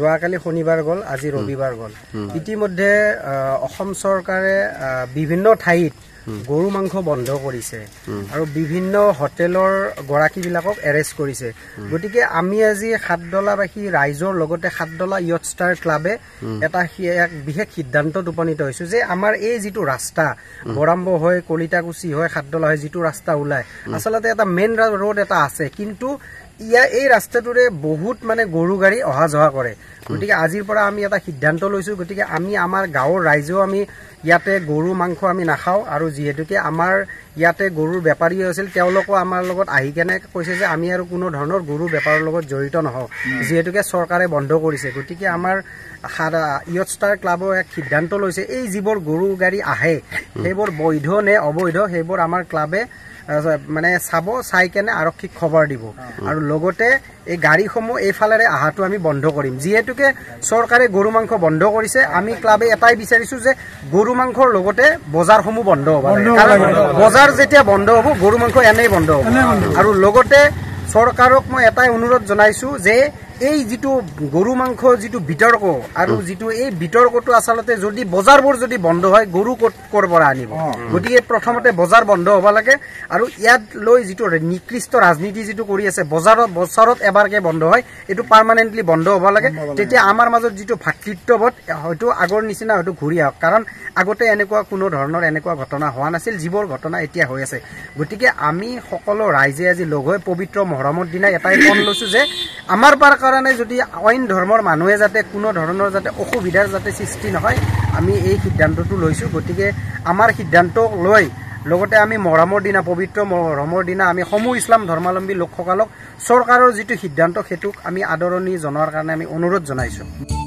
যোৱাকালি শনিবাৰ গল আজি ৰবিবাৰ গল ইতিমধ্যে অসম চৰকাৰে বিভিন্ন ঠাইত গৰু মাংস বন্ধ কৰিছে আৰু বিভিন্ন হোটেলৰ গৰাকীবিলাকক এৰেষ্ট কৰিছে গতিকে আমি আজি সাতদলাবাসী ৰাইজৰ লগতে সাতদলা ইয়থ ষ্টাৰ ক্লাবে এটা বিশেষ সিদ্ধান্তত উপনীত হৈছো যে আমাৰ এই যেটো ৰাস্তা বৰাম্ব হয় কলিতাকুছি হয় সাতদলা হয় যেটো ৰাস্তা ওলায় আসলতে এটা মেইন ৰোড এটা আছে কিন্তু এই ৰাস্তাটোৰে বহুত মানে গৰু গাড়ী অহা যোৱা কৰে গতিকে আজিৰ পৰা আমি এটা সিদ্ধান্ত লৈছো গতিকে আমি আমাৰ গাঁৱৰ ৰাইজেও আমি ইয়াতে গৰু মাংস আমি নাখাও আৰু যেহেতুকে আমাৰ ইয়াতে গৰুৰ বেপাৰী আছিল তেওঁলোকো আমাৰ লগত আহি কেনে কৈছে যে আমি আৰু কোনো ধৰণৰ গৰু বেপাৰৰ লগত জড়িত নহওঁ যেহেতুকে চৰকাৰে বন্ধ কৰিছে গতিকে আমাৰ ইয়থ ষ্টাৰ ক্লাবৰ এক সিদ্ধান্ত লৈছে এই যিবোৰ গৰু গাড়ী আহে সেইবোৰ বৈধ নে অবৈধ সেইবোৰ আমাৰ ক্লাবে মানে চাব চাই কেনে আৰক্ষীক খবৰ দিব আৰু লগতে এই গাড়ীসমূহ এইফালেৰে আহাটো আমি বন্ধ কৰিম যেহেতুকে চৰকাৰে গৰু মাংস বন্ধ কৰিছে আমি ক্লাবে এটাই বিচাৰিছো যে গৰু মাংসৰ লগতে বজাৰসমূহ বন্ধ হ'ব কাৰণ বজাৰ যেতিয়া বন্ধ হ'ব গৰু মাংস এনেই বন্ধ হ'ব আৰু লগতে চৰকাৰক মই এটাই অনুৰোধ জনাইছো যে এই যেটো গৰু মাংস যেটো বিতৰ্ক আৰু যেটো এই বিতৰ্কটো আসলতে যদি বজাৰবোৰ যদি বন্ধ হয় গৰু কৰ পৰা আনিব গতিকে প্ৰথমতে বজাৰ বন্ধ হ'ব লাগে আৰু ইয়াত লৈ যেটো নিকৃষ্ট ৰাজনীতি যেটো কৰি আছে বজাৰত এবাৰকে বন্ধ হয় এটো পাৰ্মানেন্টলি বন্ধ হ'ব লাগে তেতিয়া আমাৰ মাজত যেটো ভাতৃত্ববোধ হয়তো আগৰ নিচিনা হয়তো ঘূৰি আহক কাৰণ আগতে এনেকুৱা কোনো ধৰণৰ এনেকুৱা ঘটনা হোৱা নাছিল যিবোৰ ঘটনা এতিয়া হৈ আছে গতিকে আমি সকলো ৰাইজে আজি লগ হৈ পবিত্ৰ মহৰমৰ দিনা এটাই পণ লৈছো যে আমাৰ পাৰ কাৰণে যদি অইন ধৰ্মৰ মানুহে যাতে কোনো ধৰণৰ যাতে অসুবিধাৰ যাতে সৃষ্টি নহয় আমি এই সিদ্ধান্তটো লৈছো গতিকে আমাৰ সিদ্ধান্ত লৈ লগতে আমি মহৰমৰ দিনা পবিত্ৰ মহৰমৰ দিনা আমি সমূহ ইছলাম ধৰ্মাৱলম্বী লোকসকলক চৰকাৰৰ যেটো সিদ্ধান্ত হেতুক আমি আদৰণি জনোৱাৰ কাৰণে আমি অনুৰোধ জনাইছো